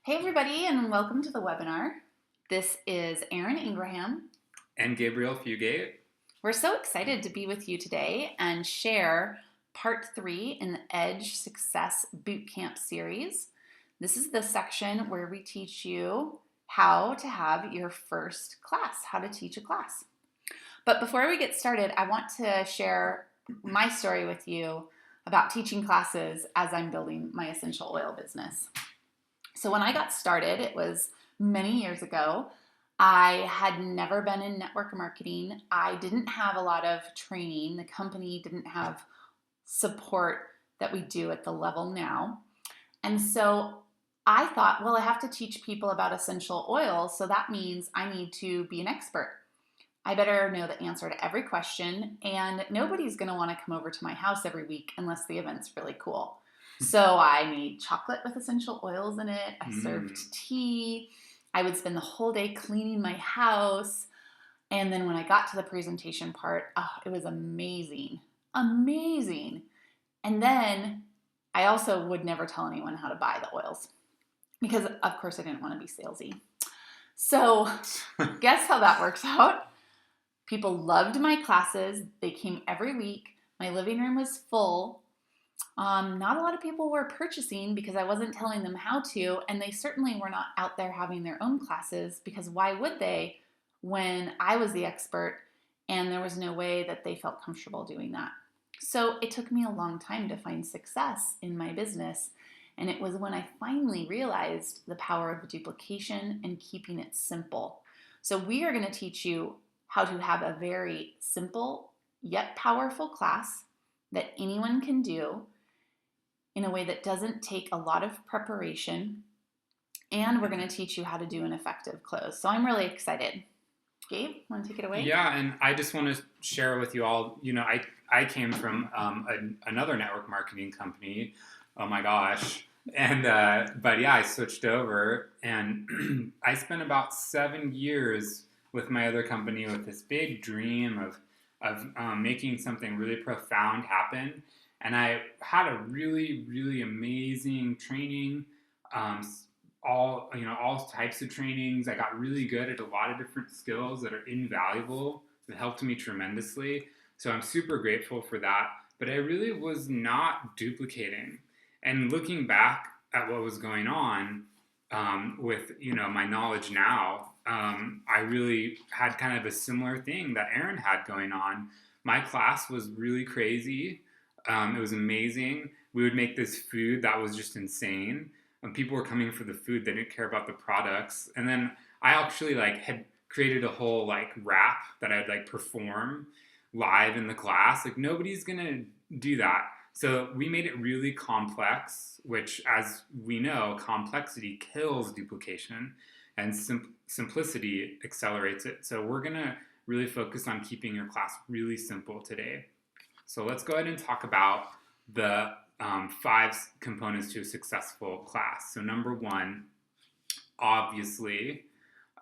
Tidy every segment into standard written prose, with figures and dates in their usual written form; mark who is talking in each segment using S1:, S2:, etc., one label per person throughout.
S1: Hey everybody, and welcome to the webinar. This is Arin Ingraham.
S2: And Gabriel Fugate.
S1: We're so excited to be with you today and share part 3 in the Edge Success Bootcamp series. This is the section where we teach you how to have your first class, how to teach a class. But before we get started, I want to share my story with you about teaching classes as I'm building my essential oil business. So when I got started, it was many years ago. I had never been in network marketing. I didn't have a lot of training. The company didn't have support that we do at the level now. And so I thought, well, I have to teach people about essential oils, so that means I need to be an expert. I better know the answer to every question, and nobody's going to want to come over to my house every week unless the event's really cool. So I made chocolate with essential oils in it. I served tea. I would spend the whole day cleaning my house. And then when I got to the presentation part, it was amazing. Amazing. And then I also would never tell anyone how to buy the oils because, of course, I didn't want to be salesy. So guess how that works out? People loved my classes. They came every week. My living room was full. Not a lot of people were purchasing because I wasn't telling them how to, and they certainly were not out there having their own classes because why would they when I was the expert and there was no way that they felt comfortable doing that. So it took me a long time to find success in my business, and it was when I finally realized the power of duplication and keeping it simple. So we are going to teach you how to have a very simple yet powerful class that anyone can do in a way that doesn't take a lot of preparation, and we're going to teach you how to do an effective close. So I'm really excited. Gabe, want to take it away?
S2: Yeah, and I just want to share with you all, I came from another network marketing company. Oh my gosh. And, but yeah, I switched over and I spent about 7 years with my other company with this big dream of making something really profound happen. And I had a really, really amazing training, all types of trainings. I got really good at a lot of different skills that are invaluable. It helped me tremendously. So I'm super grateful for that. But I really was not duplicating. And looking back at what was going on with my knowledge now, I really had kind of a similar thing that Arin had going on. My class was really crazy. It was amazing. We would make this food that was just insane. People were coming for the food; they didn't care about the products. And then I actually had created a whole rap that I'd perform live in the class. Nobody's gonna do that. So we made it really complex, which, as we know, complexity kills duplication, and simplicity accelerates it. So we're gonna really focus on keeping your class really simple today. So let's go ahead and talk about the 5 components to a successful class. So number 1, obviously,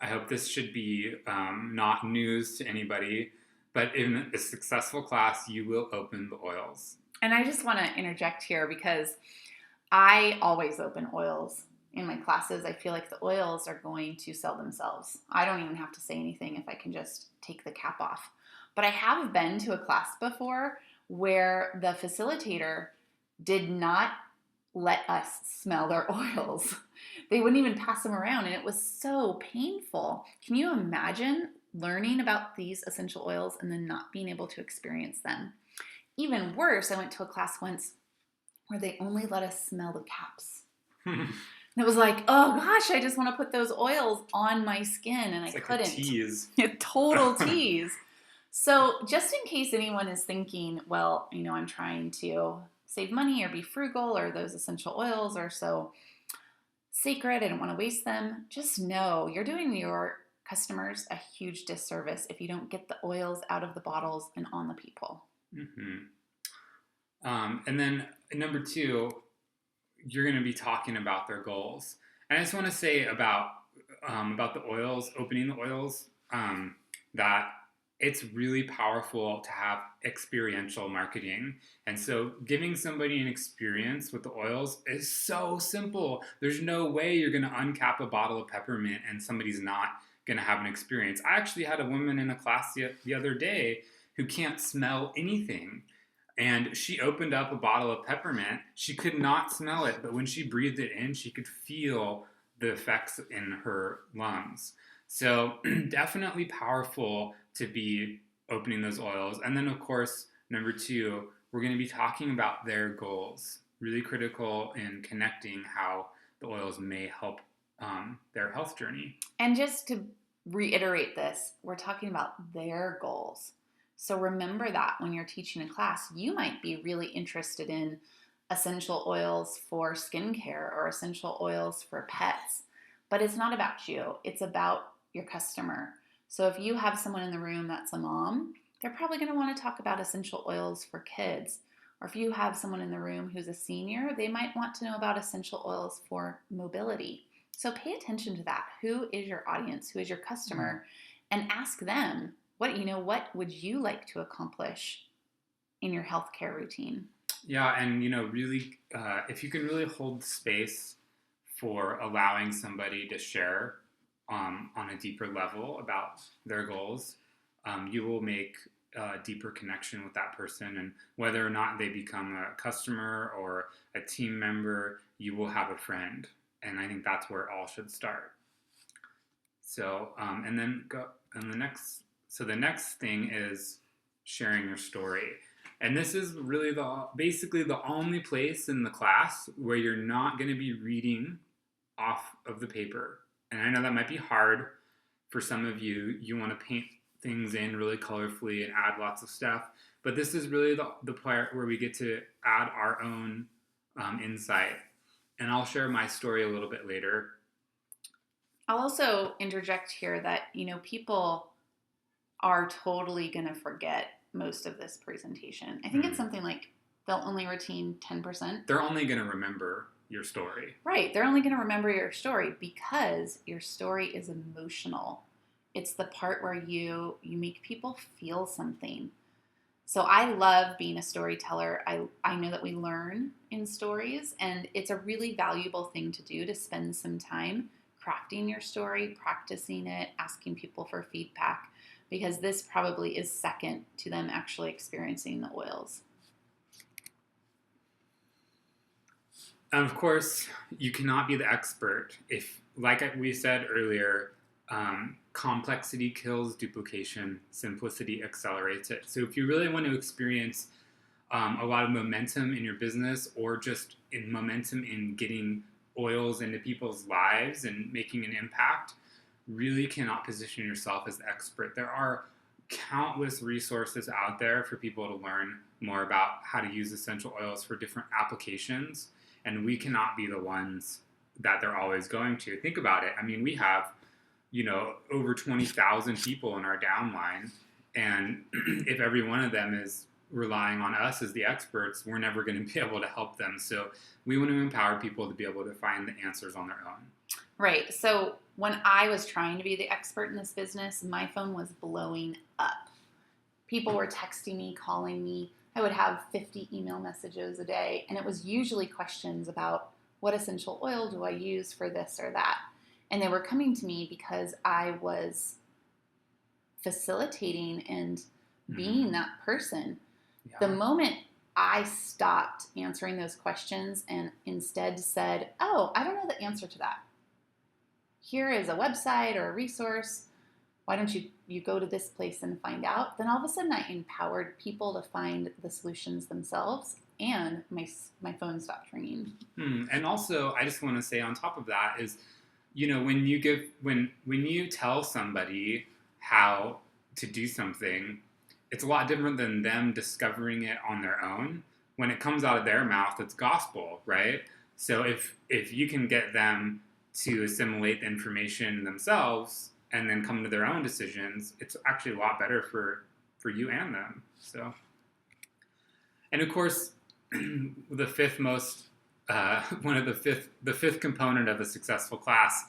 S2: I hope this should be not news to anybody, but in a successful class, you will open the oils.
S1: And I just want to interject here because I always open oils in my classes. I feel like the oils are going to sell themselves. I don't even have to say anything if I can just take the cap off. But I have been to a class before where the facilitator did not let us smell their oils. They wouldn't even pass them around, and it was so painful. Can you imagine learning about these essential oils and then not being able to experience them? Even worse, I went to a class once where they only let us smell the caps. And it was like, oh gosh, I just want to put those oils on my skin, and
S2: it's
S1: I
S2: like
S1: couldn't.
S2: A tease.
S1: A total tease. So just in case anyone is thinking, well, I'm trying to save money or be frugal, or those essential oils are so sacred, I don't want to waste them, just know you're doing your customers a huge disservice if you don't get the oils out of the bottles and on the people.
S2: Mm-hmm. And then number 2, you're going to be talking about their goals. And I just want to say about the oils, opening the oils, that it's really powerful to have experiential marketing. And so giving somebody an experience with the oils is so simple. There's no way you're going to uncap a bottle of peppermint and somebody's not going to have an experience. I actually had a woman in a class the other day who can't smell anything. And she opened up a bottle of peppermint. She could not smell it, but when she breathed it in, she could feel the effects in her lungs. So definitely powerful to be opening those oils. And then, of course, number two, we're going to be talking about their goals. Really critical in connecting how the oils may help their health journey.
S1: And just to reiterate this, we're talking about their goals. So remember that when you're teaching a class, you might be really interested in essential oils for skincare or essential oils for pets, but it's not about you, it's about your customer. So if you have someone in the room that's a mom, they're probably going to want to talk about essential oils for kids. Or if you have someone in the room who's a senior, they might want to know about essential oils for mobility. So pay attention to that. Who is your audience? Who is your customer? And ask them, what would you like to accomplish in your healthcare routine?
S2: Yeah, and really, if you can really hold space for allowing somebody to share on a deeper level about their goals, you will make a deeper connection with that person. And whether or not they become a customer or a team member, you will have a friend. And I think that's where it all should start. So, and then go, and the next thing is sharing your story. And this is really basically the only place in the class where you're not going to be reading off of the paper. And I know that might be hard for some of you. You want to paint things in really colorfully and add lots of stuff. But this is really the part where we get to add our own insight. And I'll share my story a little bit later.
S1: I'll also interject here that, people are totally going to forget most of this presentation. I think it's something like they'll only retain 10%.
S2: They're only going to remember your story.
S1: Right. They're only going to remember your story because your story is emotional. It's the part where you make people feel something. So I love being a storyteller. I know that we learn in stories, and it's a really valuable thing to do, to spend some time crafting your story, practicing it, asking people for feedback, because this probably is second to them actually experiencing the oils.
S2: And of course, you cannot be the expert if, like we said earlier, complexity kills duplication, simplicity accelerates it. So if you really want to experience a lot of momentum in your business, or just in momentum in getting oils into people's lives and making an impact, really cannot position yourself as the expert. There are countless resources out there for people to learn more about how to use essential oils for different applications, and we cannot be the ones that they're always going to. Think about it. I mean, we have, over 20,000 people in our downline, and if every one of them is relying on us as the experts, we're never going to be able to help them. So we want to empower people to be able to find the answers on their own.
S1: Right. So when I was trying to be the expert in this business, my phone was blowing up. People were texting me, calling me. I would have 50 email messages a day, and it was usually questions about what essential oil do I use for this or that. And they were coming to me because I was facilitating and being that person. Yeah. The moment I stopped answering those questions and instead said, oh, I don't know the answer to that. Here is a website or a resource. Why don't you go to this place and find out? Then all of a sudden I empowered people to find the solutions themselves, and my phone stopped ringing.
S2: And also, I just want to say on top of that is, when you tell somebody how to do something, it's a lot different than them discovering it on their own. When it comes out of their mouth, it's gospel, right? So if you can get them to assimilate the information themselves and then come to their own decisions, it's actually a lot better for you and them. So, and of course, the fifth component of a successful class,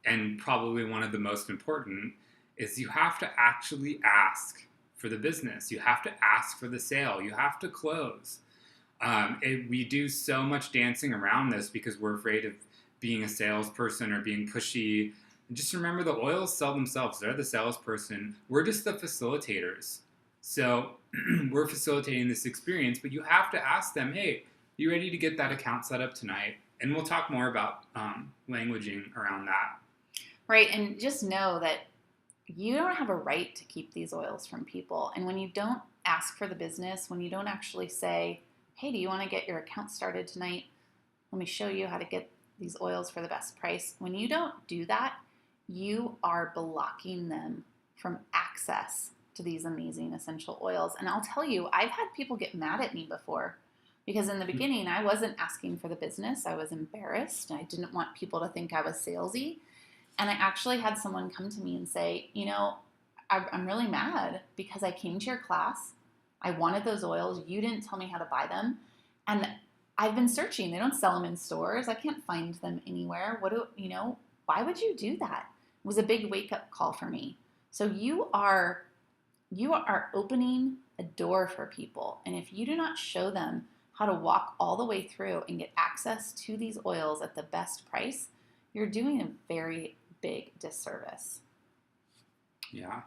S2: and probably one of the most important, is you have to actually ask for the business. You have to ask for the sale. You have to close. We do so much dancing around this because we're afraid of being a salesperson or being pushy. Just remember, the oils sell themselves. They're the salesperson. We're just the facilitators. So we're facilitating this experience, but you have to ask them, hey, you ready to get that account set up tonight? And we'll talk more about languaging around that.
S1: Right, and just know that you don't have a right to keep these oils from people. And when you don't ask for the business, when you don't actually say, hey, do you want to get your account started tonight? Let me show you how to get these oils for the best price. When you don't do that, you are blocking them from access to these amazing essential oils. And I'll tell you, I've had people get mad at me before because in the beginning, I wasn't asking for the business. I was embarrassed. I didn't want people to think I was salesy. And I actually had someone come to me and say, I'm really mad because I came to your class. I wanted those oils. You didn't tell me how to buy them. And I've been searching. They don't sell them in stores. I can't find them anywhere. Why would you do that? It was a big wake-up call for me. So you are opening a door for people. And if you do not show them how to walk all the way through and get access to these oils at the best price, you're doing a very big disservice.
S2: Yeah.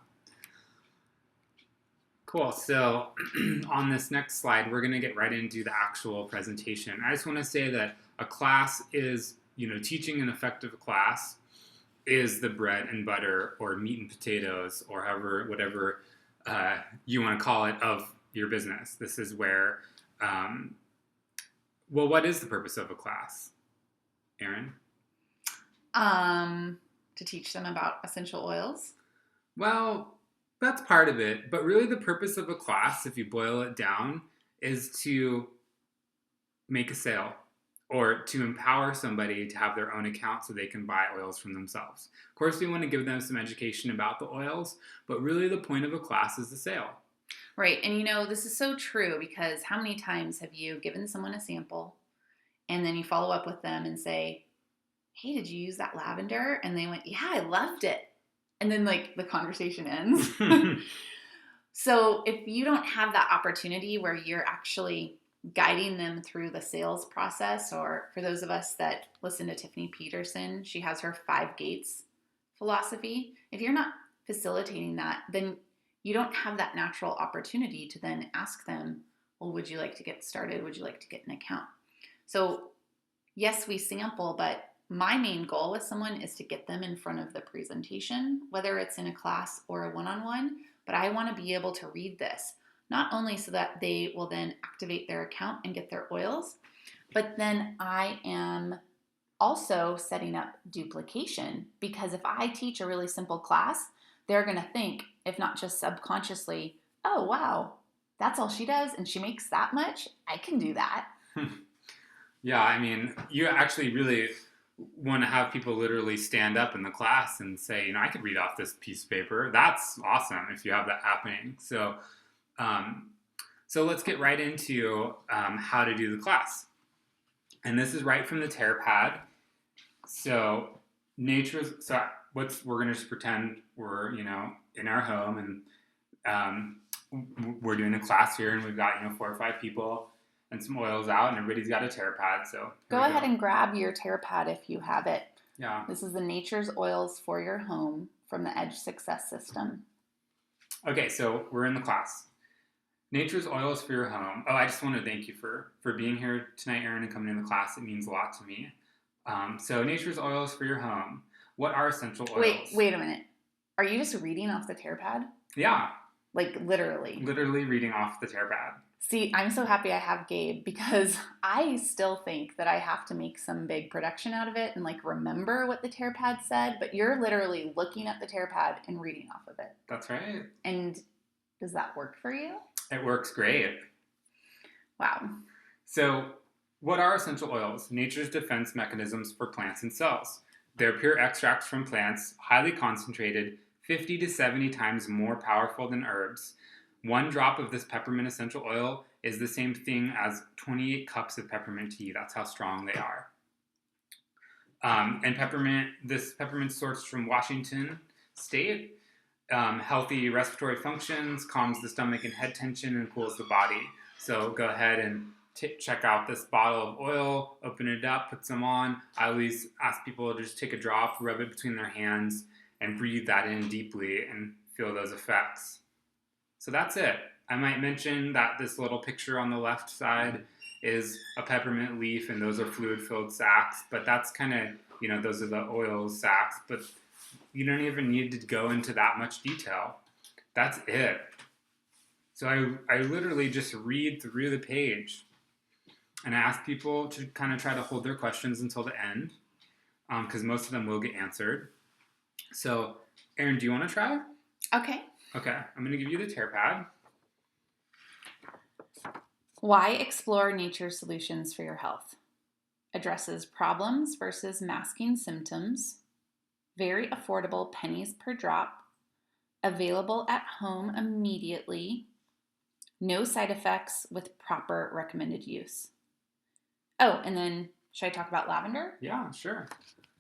S2: Cool. So on this next slide, we're going to get right into the actual presentation. I just want to say that a class is, teaching an effective class is the bread and butter or meat and potatoes or whatever you want to call it of your business. This is where, what is the purpose of a class, Arin?
S1: To teach them about essential oils?
S2: Well, that's part of it. But really the purpose of a class, if you boil it down, is to make a sale or to empower somebody to have their own account so they can buy oils from themselves. Of course, we want to give them some education about the oils, but really the point of a class is the sale.
S1: Right. And this is so true because how many times have you given someone a sample and then you follow up with them and say, hey, did you use that lavender? And they went, yeah, I loved it. And then the conversation ends. So if you don't have that opportunity where you're actually guiding them through the sales process, or for those of us that listen to Tiffany Peterson, she has her 5 gates philosophy. If you're not facilitating that, then you don't have that natural opportunity to then ask them, well, would you like to get started? Would you like to get an account? So yes, we sample, but my main goal with someone is to get them in front of the presentation, whether it's in a class or a one-on-one, but I want to be able to read this, not only so that they will then activate their account and get their oils, but then I am also setting up duplication, because if I teach a really simple class, they're going to think, if not just subconsciously, oh, wow, that's all she does and she makes that much? I can do that.
S2: Yeah, I mean, you actually really want to have people literally stand up in the class and say, I could read off this piece of paper. That's awesome if you have that happening. So let's get right into how to do the class. And this is right from the tear pad. So we're going to just pretend we're, in our home and we're doing a class here and we've got, 4 or 5 people and some oils out and everybody's got a tear pad. So
S1: go ahead and grab your tear pad if you have it.
S2: Yeah.
S1: This is the Nature's Oils for Your Home from the Edge Success System.
S2: Okay, so we're in the class. Nature's Oils for Your Home. Oh, I just want to thank you for being here tonight, Arin, and coming in the class. It means a lot to me. So Nature's Oils for Your Home. What are essential oils?
S1: Wait a minute. Are you just reading off the tear pad?
S2: Yeah.
S1: Literally.
S2: Literally reading off the tear pad.
S1: See, I'm so happy I have Gabe because I still think that I have to make some big production out of it and remember what the tear pad said, but you're literally looking at the tear pad and reading off of it.
S2: That's right.
S1: And does that work for you?
S2: It works great.
S1: Wow.
S2: So, what are essential oils? Nature's defense mechanisms for plants and cells. They're pure extracts from plants, highly concentrated, 50 to 70 times more powerful than herbs. 1 drop of this peppermint essential oil is the same thing as 28 cups of peppermint tea. That's how strong they are. And this peppermint sourced from Washington State. healthy respiratory functions, calms the stomach and head tension, and cools the body. So go ahead and check out this bottle of oil, open it up, put some on. I always ask people to just take a drop, rub it between their hands, and breathe that in deeply and feel those effects. So that's it. I might mention that this little picture on the left side is a peppermint leaf, and those are fluid-filled sacs, but that's kind of, those are the oil sacs, but you don't even need to go into that much detail. That's it. So I literally just read through the page, and I ask people to kind of try to hold their questions until the end, because most of them will get answered. So, Arin, do you want to try?
S1: Okay.
S2: Okay, I'm going to give you the tear pad.
S1: Why explore nature solutions for your health? Addresses problems versus masking symptoms. Very affordable, pennies per drop. Available at home immediately. No side effects with proper recommended use. Oh, and then should I talk about lavender?
S2: Yeah, sure.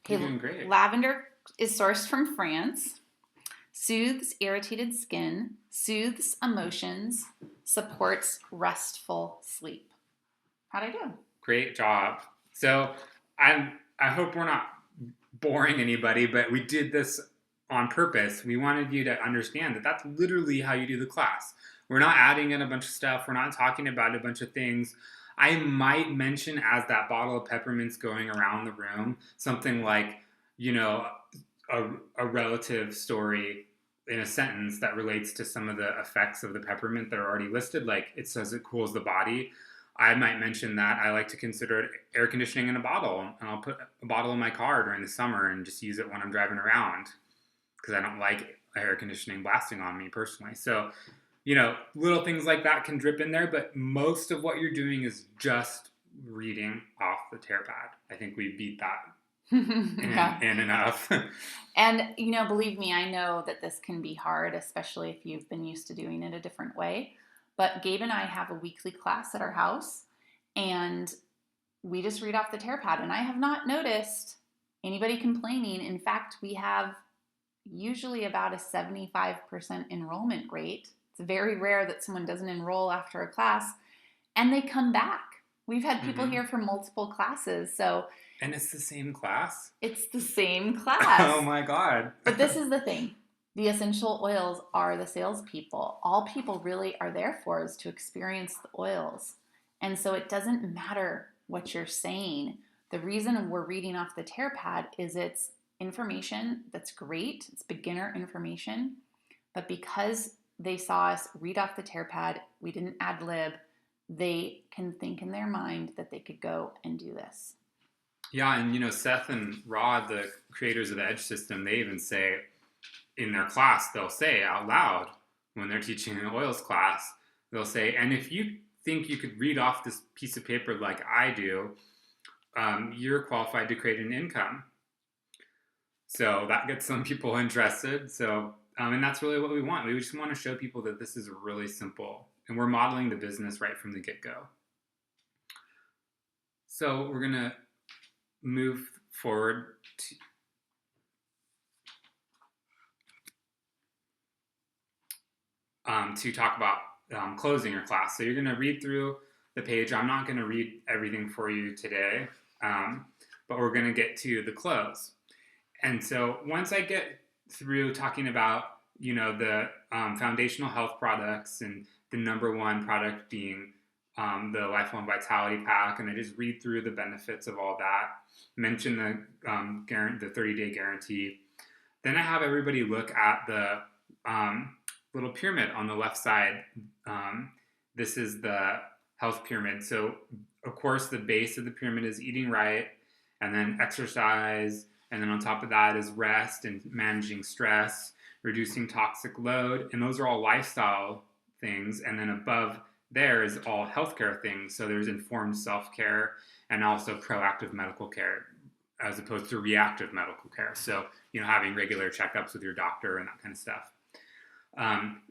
S1: Okay,
S2: You're doing great.
S1: Lavender is sourced from France. Soothes irritated skin, soothes emotions, supports restful sleep. How'd I do?
S2: Great job. So I hope we're not boring anybody, but we did this on purpose. We wanted you to understand that that's literally how you do the class. We're not adding in a bunch of stuff. We're not talking about a bunch of things. I might mention, as that bottle of peppermints going around the room, something like, a relative story in a sentence that relates to some of the effects of the peppermint that are already listed. Like, it says it cools the body. I might mention that I like to consider it air conditioning in a bottle, and I'll put a bottle in my car during the summer and just use it when I'm driving around, because I don't like air conditioning blasting on me personally. So, little things like that can drip in there, but most of what you're doing is just reading off the tear pad. I think we beat that and enough.
S1: And, believe me, I know that this can be hard, especially if you've been used to doing it a different way. But Gabe and I have a weekly class at our house, and we just read off the tear pad. And I have not noticed anybody complaining. In fact, we have usually about a 75% enrollment rate. It's very rare that someone doesn't enroll after a class, and they come back. We've had people here for multiple classes.
S2: And it's the same class?
S1: It's the same class.
S2: Oh my God.
S1: But this is the thing. The essential oils are the salespeople. All people really are there for is to experience the oils. And so it doesn't matter what you're saying. The reason we're reading off the tear pad is it's information that's great. It's beginner information. But because they saw us read off the tear pad, we didn't ad lib, they can think in their mind that they could go and do this.
S2: Yeah, and Seth and Rod, the creators of the Edge system, they even say in their class, they'll say out loud when they're teaching an oils class, they'll say, and if you think you could read off this piece of paper like I do, you're qualified to create an income. So that gets some people interested. So, and that's really what we want. We just want to show people that this is really simple, and we're modeling the business right from the get-go. So we're going to move forward to talk about closing your class. So you're going to read through the page. I'm not going to read everything for you today, but we're going to get to the close. And so once I get through talking about, the foundational health products, and the number one product being the Lifelong Vitality Pack, and I just read through the benefits of all that, mention the 30-day guarantee. Then I have everybody look at the little pyramid on the left side. This is the health pyramid. So, of course, the base of the pyramid is eating right, and then exercise, and then on top of that is rest and managing stress, reducing toxic load, and those are all lifestyle things. And then above there is all healthcare things. So there's informed self-care and also proactive medical care, as opposed to reactive medical care. So, having regular checkups with your doctor and that kind of stuff.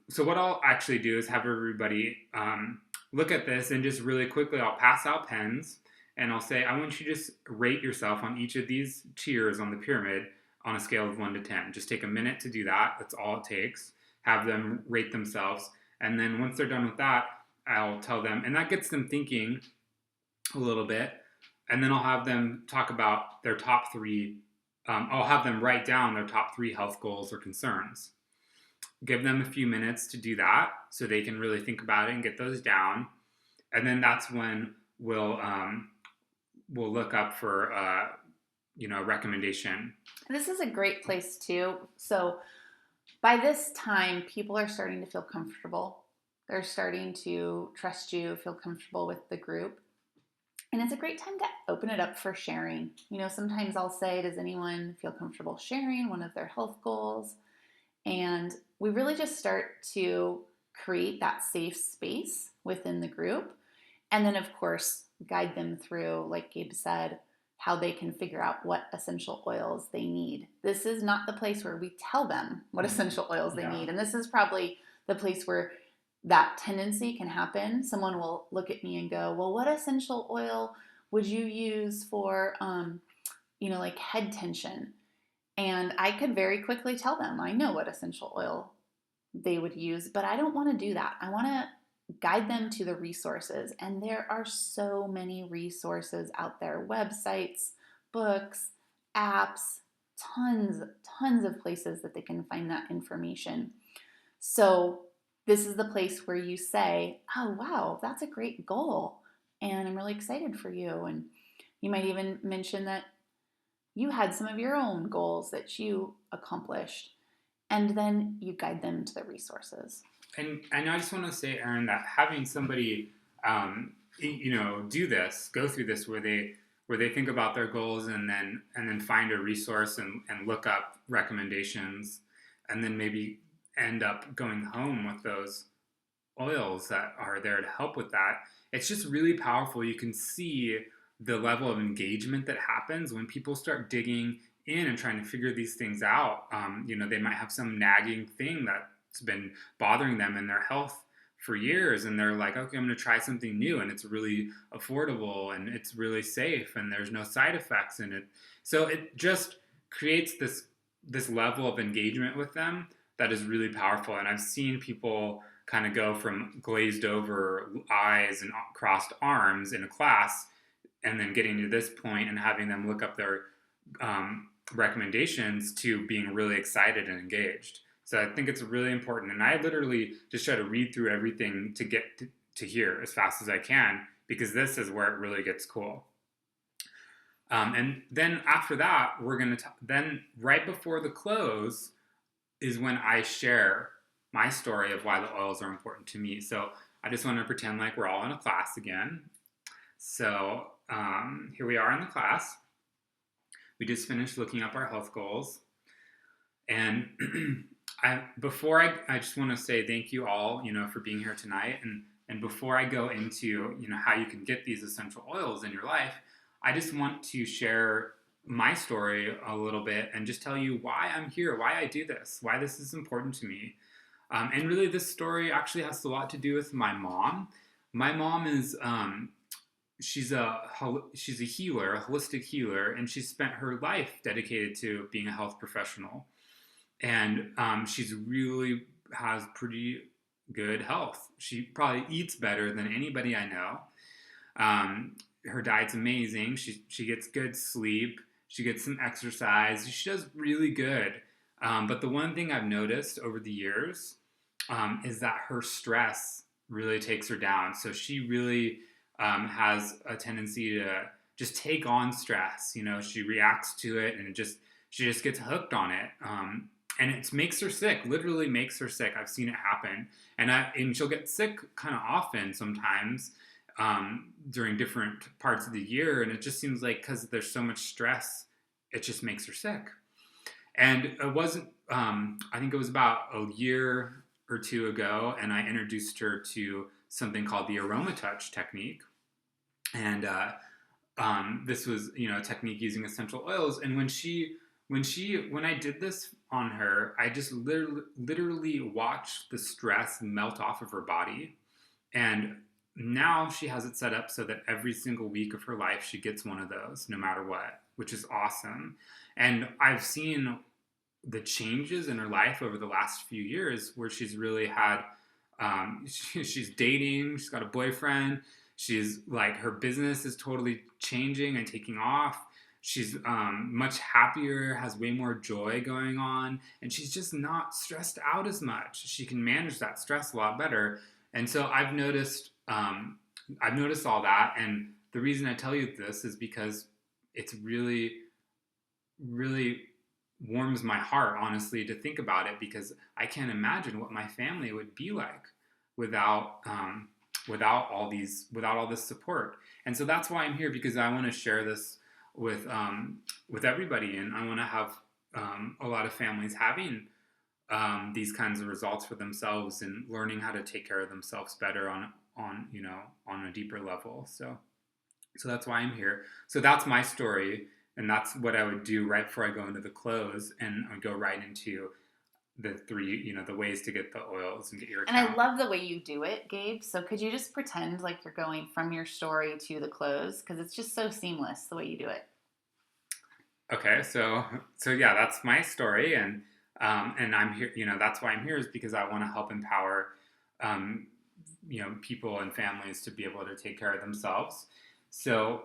S2: So what I'll actually do is have everybody look at this, and just really quickly I'll pass out pens, and I'll say, I want you to just rate yourself on each of these tiers on the pyramid on a scale of 1 to 10. Just take a minute to do that. That's all it takes. Have them rate themselves. And then once they're done with that, I'll tell them, and that gets them thinking a little bit. And then I'll have them talk about their top three. I'll have them write down their top three health goals or concerns. Give them a few minutes to do that so they can really think about it and get those down. And then that's when we'll look up for a recommendation.
S1: This is a great place too. So by this time, people are starting to feel comfortable. They're starting to trust you, feel comfortable with the group. And it's a great time to open it up for sharing. Sometimes I'll say, does anyone feel comfortable sharing one of their health goals? And we really just start to create that safe space within the group. And then, of course, guide them through, like Gabe said, how they can figure out what essential oils they need. This is not the place where we tell them what essential oils they need. And this is probably the place where that tendency can happen. Someone will look at me and go, well, what essential oil would you use for, like head tension? And I could very quickly tell them, I know what essential oil they would use, but I don't want to do that. I want to guide them to the resources. And there are so many resources out there, websites, books, apps, tons of places that they can find that information. So this is the place where you say, oh, wow, that's a great goal. And I'm really excited for you. And you might even mention that you had some of your own goals that you accomplished. And then you guide them to the resources.
S2: And I just want to say, Arin, that having somebody, go through this where they think about their goals and then find a resource and look up recommendations, and then maybe end up going home with those oils that are there to help with that. It's just really powerful. You can see the level of engagement that happens when people start digging in and trying to figure these things out. They might have some nagging thing that's been bothering them in their health for years, and they're like, okay, I'm going to try something new, and it's really affordable and it's really safe and there's no side effects in it. So it just creates this level of engagement with them that is really powerful. And I've seen people kind of go from glazed over eyes and crossed arms in a class, and then getting to this point and having them look up their recommendations to being really excited and engaged. So I think it's really important. And I literally just try to read through everything to get to here as fast as I can, because this is where it really gets cool. And then after that, we're going to, then right before the close is when I share my story of why the oils are important to me. So I just want to pretend like we're all in a class again. So here we are in the class. We just finished looking up our health goals. And I just want to say thank you all, for being here tonight. And before I go into, how you can get these essential oils in your life, I just want to share my story a little bit and just tell you why I'm here, why I do this, why this is important to me. And really, this story actually has a lot to do with my mom. My mom is she's a healer, a holistic healer, and she's spent her life dedicated to being a health professional. And she's really has pretty good health. She probably eats better than anybody I know. Her diet's amazing. She gets good sleep. She gets some exercise. She does really good. But the one thing I've noticed over the years is that her stress really takes her down. So she really has a tendency to just take on stress. She reacts to it, and she just gets hooked on it. And it makes her sick, literally makes her sick. I've seen it happen. And she'll get sick kind of often sometimes during different parts of the year. And it just seems like because there's so much stress, it just makes her sick. And it wasn't, I think it was about a year or two ago, and I introduced her to something called the aroma touch technique. And this was, a technique using essential oils. And when I did this on her, I just literally watched the stress melt off of her body. And now she has it set up so that every single week of her life, she gets one of those, no matter what. which is awesome. And I've seen the changes in her life over the last few years where she's really had, she's dating, she's got a boyfriend, she's like, her business is totally changing and taking off. She's much happier, has way more joy going on, and she's just not stressed out as much. She can manage that stress a lot better. And so I've noticed all that. And the reason I tell you this is because it's really, really warms my heart, honestly, to think about it, because I can't imagine what my family would be like without without all this support. And so that's why I'm here, because I want to share this with everybody, and I want to have a lot of families having these kinds of results for themselves and learning how to take care of themselves better on a deeper level. So that's why I'm here. So that's my story, and that's what I would do right before I go into the close, and I go right into the three, the ways to get the oils and get your
S1: And I
S2: account.
S1: love the way you do it, Gabe. So could you just pretend like you're going from your story to the close? Because it's just so seamless the way you do it.
S2: Okay, so yeah, that's my story, and I'm here. That's why I'm here, is because I want to help empower people and families to be able to take care of themselves. So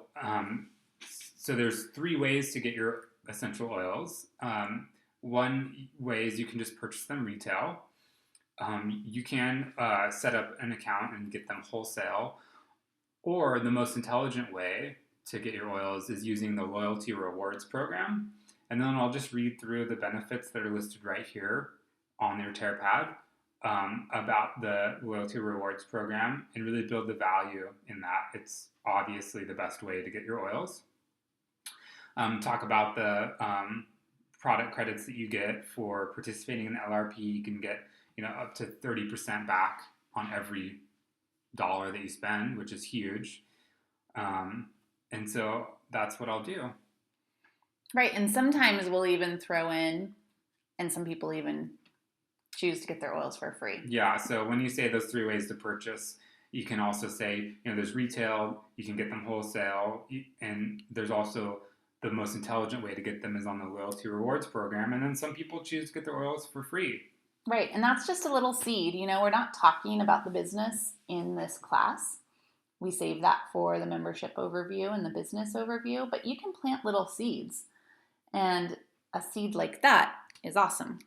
S2: so there's three ways to get your essential oils. One way is you can just purchase them retail. You can set up an account and get them wholesale, or the most intelligent way to get your oils is using the loyalty rewards program. And then I'll just read through the benefits that are listed right here on their tear pad about the loyalty rewards program, and really build the value in that. It's obviously the best way to get your oils. Talk about the product credits that you get for participating in the LRP. You can get up to 30% back on every dollar that you spend, which is huge. And so that's what I'll do.
S1: Right. And sometimes we'll even throw in, and some people even choose to get their oils for free.
S2: Yeah. So when you say those three ways to purchase, you can also say, there's retail, you can get them wholesale, and there's also the most intelligent way to get them is on the loyalty rewards program. And then some people choose to get their oils for free.
S1: Right. And that's just a little seed. We're not talking about the business in this class. We save that for the membership overview and the business overview, but you can plant little seeds. And a seed like that is awesome.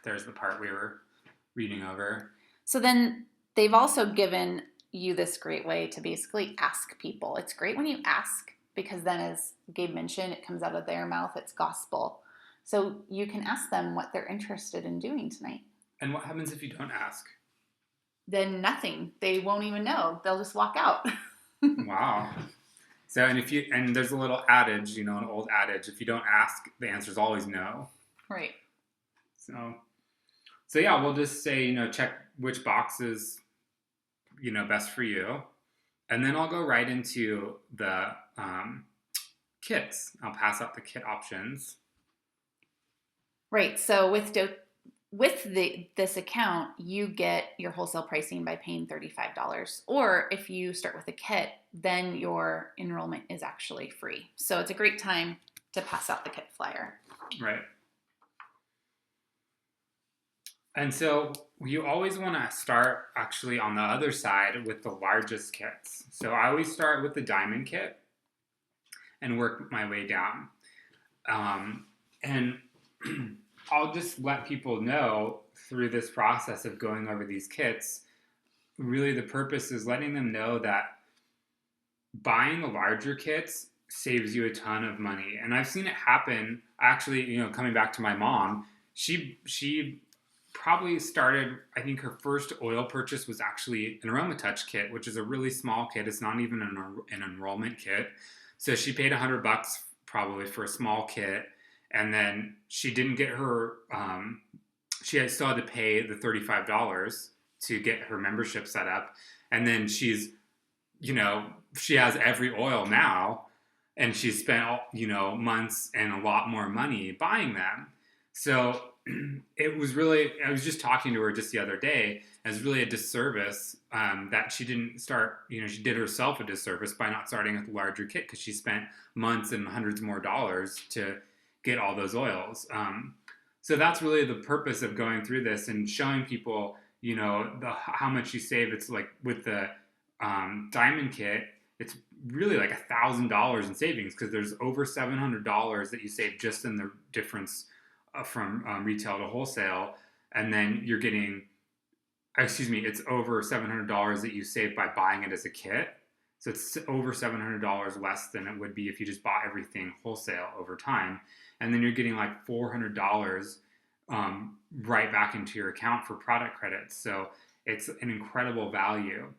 S2: There's the part we were reading over.
S1: So then they've also given you this great way to basically ask people. It's great when you ask, because then, as Gabe mentioned, it comes out of their mouth, it's gospel. So you can ask them what they're interested in doing tonight.
S2: And what happens if you don't ask?
S1: Then nothing. They won't even know. They'll just walk out.
S2: Wow. So, and there's a little adage, an old adage, if you don't ask, the answer is always no.
S1: Right.
S2: So yeah, we'll just say, check which boxes, best for you. And then I'll go right into the kits. I'll pass out the kit options.
S1: Right. So with this account, you get your wholesale pricing by paying $35. Or if you start with a kit, then your enrollment is actually free. So it's a great time to pass out the kit flyer.
S2: Right. And so you always want to start actually on the other side with the largest kits. So I always start with the diamond kit and work my way down. And I'll just let people know through this process of going over these kits, really the purpose is letting them know that buying the larger kits saves you a ton of money. And I've seen it happen. Actually, coming back to my mom, she probably started, I think her first oil purchase was actually an AromaTouch kit, which is a really small kit. It's not even an enrollment kit. So she paid $100 probably for a small kit. And then she didn't get her, she still had to pay the $35 to get her membership set up. And then she has every oil now, and she's spent, months and a lot more money buying them. So it was really, I was just talking to her just the other day. It was really a disservice that she didn't start, she did herself a disservice by not starting with a larger kit because she spent months and hundreds more dollars to get all those oils. So that's really the purpose of going through this and showing people, how much you save. It's like with the diamond kit, it's really like $1,000 in savings because there's over $700 that you save just in the difference from retail to wholesale, and then you're getting, it's over $700 that you save by buying it as a kit. So it's over $700 less than it would be if you just bought everything wholesale over time, and then you're getting like $400 right back into your account for product credits. So it's an incredible value,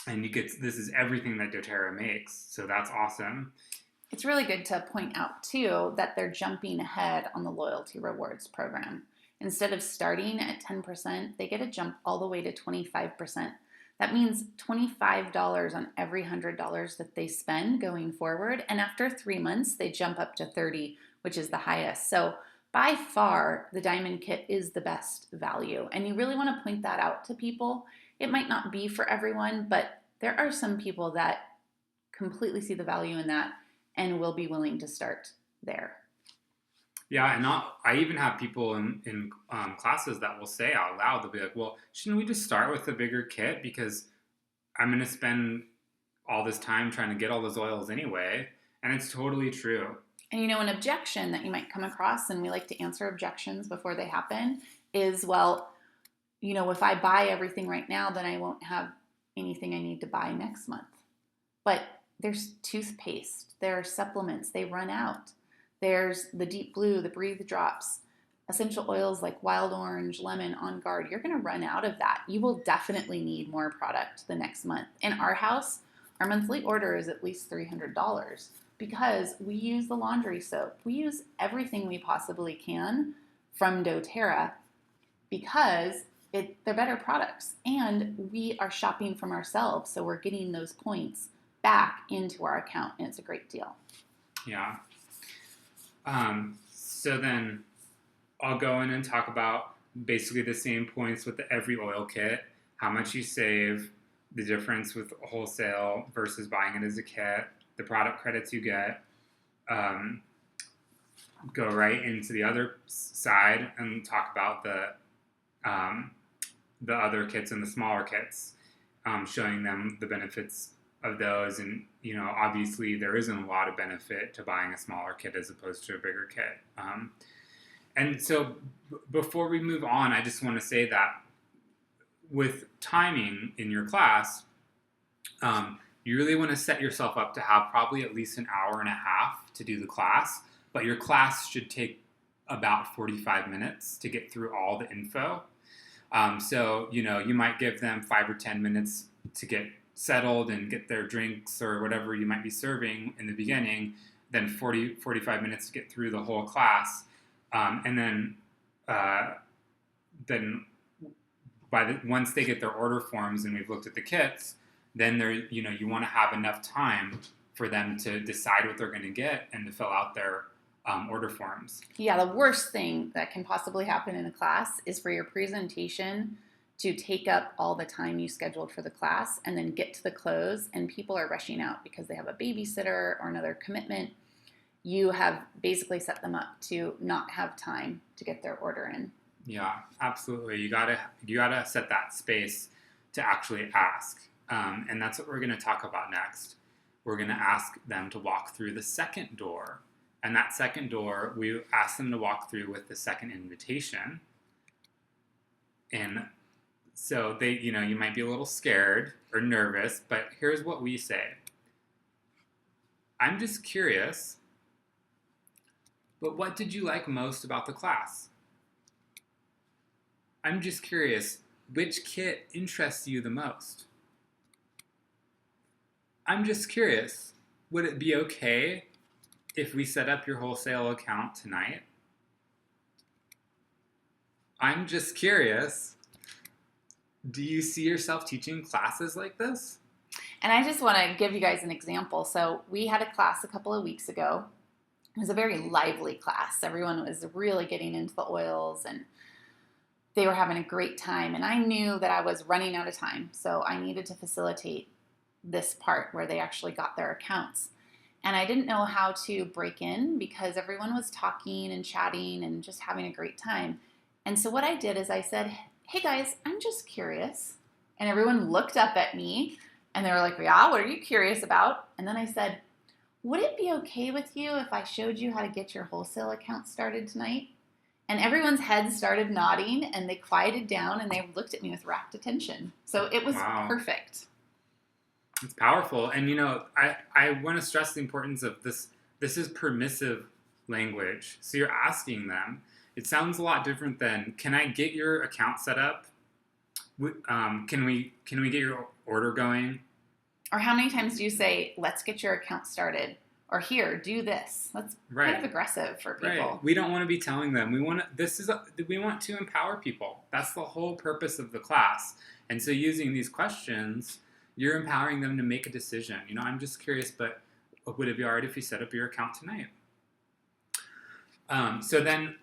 S2: and this is everything that doTERRA makes. So that's awesome.
S1: It's really good to point out, too, that they're jumping ahead on the loyalty rewards program. Instead of starting at 10%, they get a jump all the way to 25%. That means $25 on every $100 that they spend going forward. And after 3 months, they jump up to $30, which is the highest. So by far, the Diamond Kit is the best value. And you really want to point that out to people. It might not be for everyone, but there are some people that completely see the value in that and will be willing to start there.
S2: Yeah, and I even have people in classes that will say out loud, they'll be like, well, shouldn't we just start with the bigger kit because I'm going to spend all this time trying to get all those oils anyway. And it's totally true.
S1: And an objection that you might come across, and we like to answer objections before they happen, is, well, if I buy everything right now, then I won't have anything I need to buy next month. But there's toothpaste, there are supplements, they run out. There's the Deep Blue, the Breathe Drops, essential oils like wild orange, lemon, On Guard. You're going to run out of that. You will definitely need more product the next month. In our house, our monthly order is at least $300 because we use the laundry soap. We use everything we possibly can from doTERRA because they're better products. And we are shopping from ourselves, so we're getting those points back into our account, and it's a great deal.
S2: Yeah. So then I'll go in and talk about basically the same points with the every oil kit, how much you save, the difference with wholesale versus buying it as a kit, the product credits you get. Go right into the other side and talk about the other kits and the smaller kits, showing them the benefits of those. And obviously there isn't a lot of benefit to buying a smaller kit as opposed to a bigger kit. And so before we move on, I just want to say that with timing in your class, you really want to set yourself up to have probably at least an hour and a half to do the class, but your class should take about 45 minutes to get through all the info. So you might give them 5 or 10 minutes to get settled and get their drinks or whatever you might be serving in the beginning, then 45 minutes to get through the whole class. And then once they get their order forms and we've looked at the kits, then you want to have enough time for them to decide what they're going to get and to fill out their order forms.
S1: Yeah, the worst thing that can possibly happen in a class is for your presentation to take up all the time you scheduled for the class and then get to the close and people are rushing out because they have a babysitter or another commitment. You have basically set them up to not have time to get their order in.
S2: Yeah, absolutely. You gotta set that space to actually ask. And that's what we're going to talk about next. We're going to ask them to walk through the second door. And that second door, we ask them to walk through with the second invitation. And so you might be a little scared or nervous, but here's what we say. I'm just curious, but what did you like most about the class? I'm just curious, which kit interests you the most? I'm just curious, would it be okay if we set up your wholesale account tonight? I'm just curious, do you see yourself teaching classes like this?
S1: And I just want to give you guys an example. So we had a class a couple of weeks ago, It was a very lively class. Everyone was really getting into the oils and they were having a great time. And I knew that I was running out of time. So I needed to facilitate this part where they actually got their accounts. And I didn't know how to break in because everyone was talking and chatting and just having a great time. And so what I did is I said, hey guys, I'm just curious. And everyone looked up at me and they were like, yeah, what are you curious about? And then I said, would it be okay with you if I showed you how to get your wholesale account started tonight? And everyone's heads started nodding and they quieted down and they looked at me with rapt attention. So it was
S2: Wow.
S1: perfect.
S2: It's powerful. And I want to stress the importance of this. This is permissive language. So you're asking them. It sounds a lot different than, can I get your account set up? Can we get your order going?
S1: Or how many times do you say, let's get your account started? Or here, do this. That's kind
S2: Right.
S1: of aggressive for
S2: Right.
S1: people.
S2: We don't want to be telling them. We want to empower people. That's the whole purpose of the class. And so using these questions, you're empowering them to make a decision. I'm just curious, but would it be all right if you set up your account tonight? So then,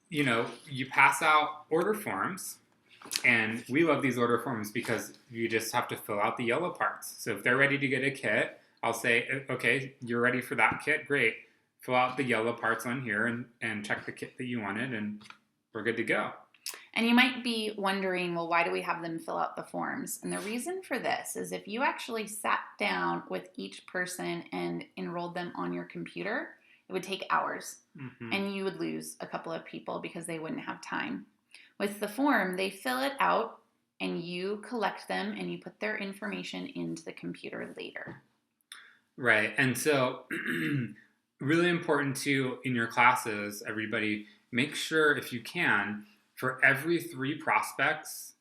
S2: you pass out order forms, and we love these order forms because you just have to fill out the yellow parts. So if they're ready to get a kit, I'll say, okay, you're ready for that kit? Great. Fill out the yellow parts on here and check the kit that you wanted, and we're good to go.
S1: And you might be wondering, well, why do we have them fill out the forms? And the reason for this is if you actually sat down with each person and enrolled them on your computer, it would take hours.
S2: Mm-hmm.
S1: And you would lose a couple of people because they wouldn't have time. With the form, they fill it out and you collect them and you put their information into the computer later.
S2: Right. And so really important too in your classes, everybody, make sure if you can, for every 3 prospects,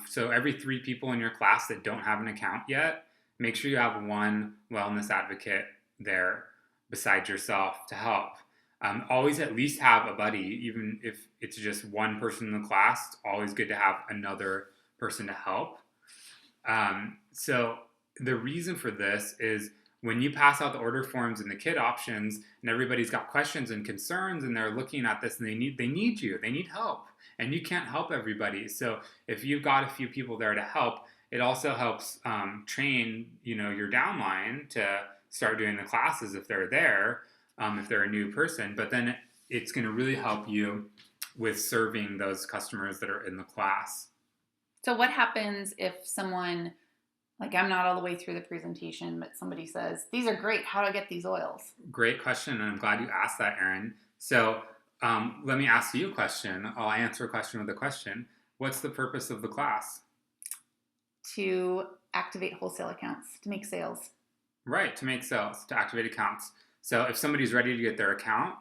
S2: so every 3 people in your class that don't have an account yet, make sure you have one wellness advocate there beside yourself to help. Always at least have a buddy, even if it's just one person in the class. It's always good to have another person to help. So the reason for this is when you pass out the order forms and the kit options and everybody's got questions and concerns and they're looking at this and they need help, and you can't help everybody. So if you've got a few people there to help, it also helps train your downline to start doing the classes if they're there, if they're a new person. But then it's going to really help you with serving those customers that are in the class.
S1: So what happens if someone, like I'm not all the way through the presentation, but somebody says, these are great, how do I get these oils?
S2: Great question, and I'm glad you asked that, Arin. So let me ask you a question. I'll answer a question with a question. What's the purpose of the class?
S1: To activate wholesale accounts, to make sales.
S2: Right, to make sales, to activate accounts. So if somebody's ready to get their account,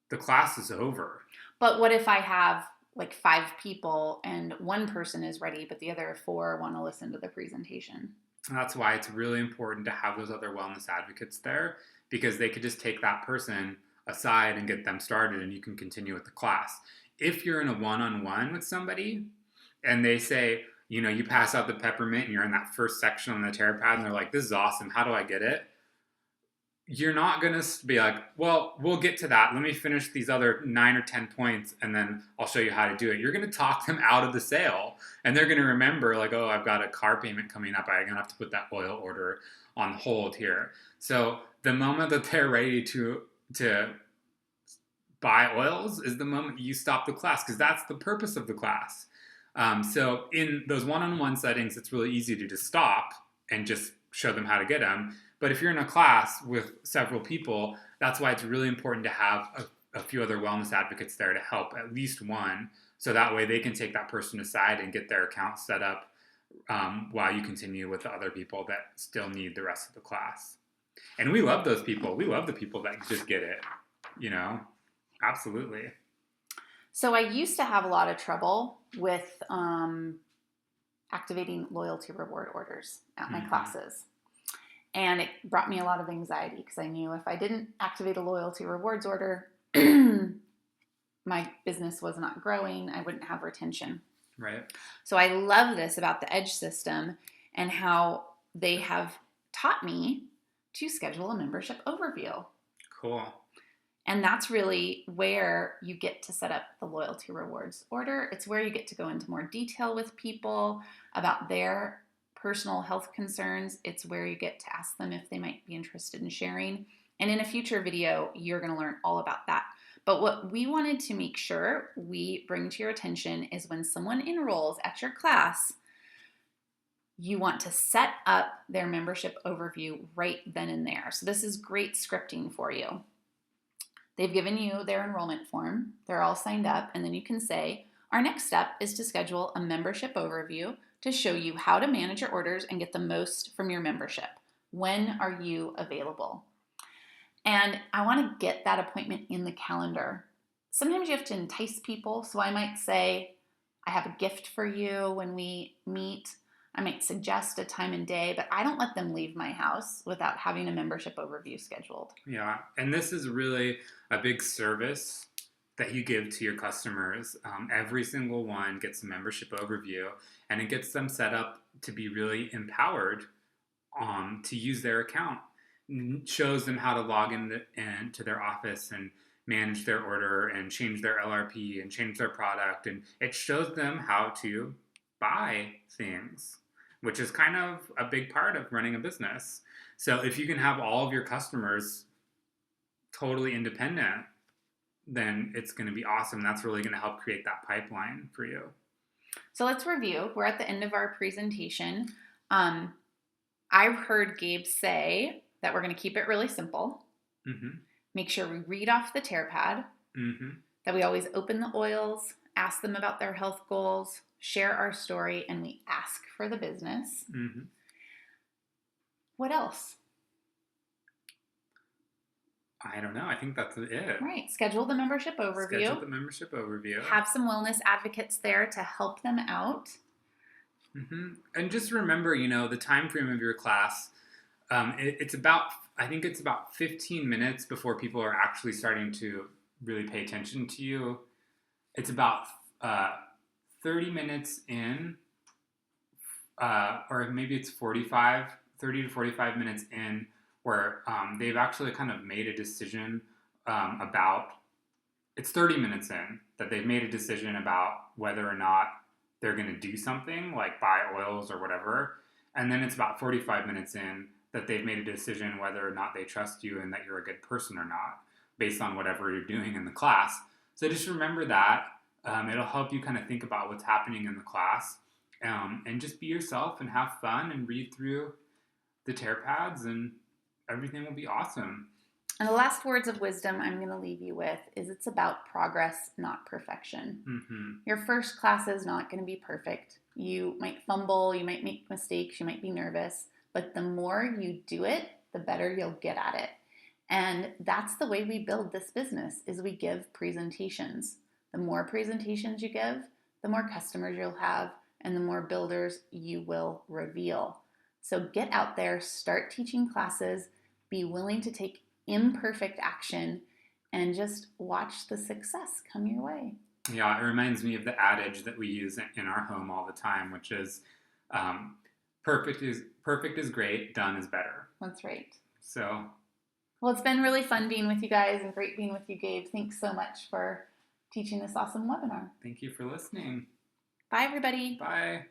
S2: the class is over.
S1: But what if I have like 5 people and one person is ready, but the other 4 want to listen to the presentation?
S2: And that's why it's really important to have those other wellness advocates there, because they could just take that person aside and get them started and you can continue with the class. If you're in a one-on-one with somebody and they say, you pass out the peppermint and you're in that first section on the tarot pad and they're like, this is awesome, how do I get it? You're not going to be like, well, we'll get to that. Let me finish these other 9 or 10 points and then I'll show you how to do it. You're going to talk them out of the sale and they're going to remember like, oh, I've got a car payment coming up. I'm going to have to put that oil order on hold here. So the moment that they're ready to buy oils is the moment you stop the class, because that's the purpose of the class. So in those one-on-one settings, it's really easy to just stop and just show them how to get them. But if you're in a class with several people, that's why it's really important to have a few other wellness advocates there to help, at least one, so that way they can take that person aside and get their account set up while you continue with the other people that still need the rest of the class. And we love those people. We love the people that just get it, Absolutely.
S1: So I used to have a lot of trouble with activating loyalty reward orders at my classes. And it brought me a lot of anxiety because I knew if I didn't activate a loyalty rewards order, my business was not growing. I wouldn't have retention.
S2: Right.
S1: So I love this about the Edge system and how they have taught me to schedule a membership overview.
S2: Cool.
S1: And that's really where you get to set up the loyalty rewards order. It's where you get to go into more detail with people about their personal health concerns. It's where you get to ask them if they might be interested in sharing. And in a future video, you're going to learn all about that. But what we wanted to make sure we bring to your attention is when someone enrolls at your class, you want to set up their membership overview right then and there. So this is great scripting for you. They've given you their enrollment form. They're all signed up. And then you can say, our next step is to schedule a membership overview to show you how to manage your orders and get the most from your membership. When are you available? And I want to get that appointment in the calendar. Sometimes you have to entice people. So I might say, I have a gift for you when we meet. I might suggest a time and day, but I don't let them leave my house without having a membership overview scheduled.
S2: Yeah, and this is really a big service that you give to your customers. Every single one gets a membership overview, and it gets them set up to be really empowered to use their account. It shows them how to log into their office and manage their order and change their LRP and change their product, and it shows them how to buy things, which is kind of a big part of running a business. So if you can have all of your customers totally independent, then it's going to be awesome. That's really going to help create that pipeline for you.
S1: So let's review. We're at the end of our presentation. I've heard Gabe say that we're going to keep it really simple.
S2: Mm-hmm.
S1: Make sure we read off the tear pad.
S2: Mm-hmm.
S1: That we always open the oils, ask them about their health goals, share our story, and we ask for the business.
S2: Mm-hmm.
S1: What else?
S2: I don't know. I think that's it.
S1: Right. Schedule the membership overview.
S2: Schedule the membership overview.
S1: Have some wellness advocates there to help them out.
S2: Mm-hmm. And just remember, the time frame of your class. It's about 15 minutes before people are actually starting to really pay attention to you. It's about 30 minutes in, or maybe it's 30 to 45 minutes in, where they've actually kind of made a decision about, it's 30 minutes in that they've made a decision about whether or not they're going to do something like buy oils or whatever. And then it's about 45 minutes in that they've made a decision whether or not they trust you and that you're a good person or not, based on whatever you're doing in the class. So just remember that. It'll help you kind of think about what's happening in the class, and just be yourself and have fun and read through the tear pads, and everything will be awesome.
S1: And the last words of wisdom I'm going to leave you with is it's about progress, not perfection.
S2: Mm-hmm.
S1: Your first class is not going to be perfect. You might fumble, you might make mistakes, you might be nervous, but the more you do it, the better you'll get at it. And that's the way we build this business, is we give presentations. The more presentations you give, the more customers you'll have, and the more builders you will reveal. So get out there, start teaching classes, be willing to take imperfect action, and just watch the success come your way.
S2: Yeah, it reminds me of the adage that we use in our home all the time, which is perfect is great, done is better.
S1: That's right.
S2: So,
S1: well, it's been really fun being with you guys and great being with you, Gabe. Thanks so much for teaching this awesome webinar.
S2: Thank you for listening.
S1: Bye, everybody.
S2: Bye.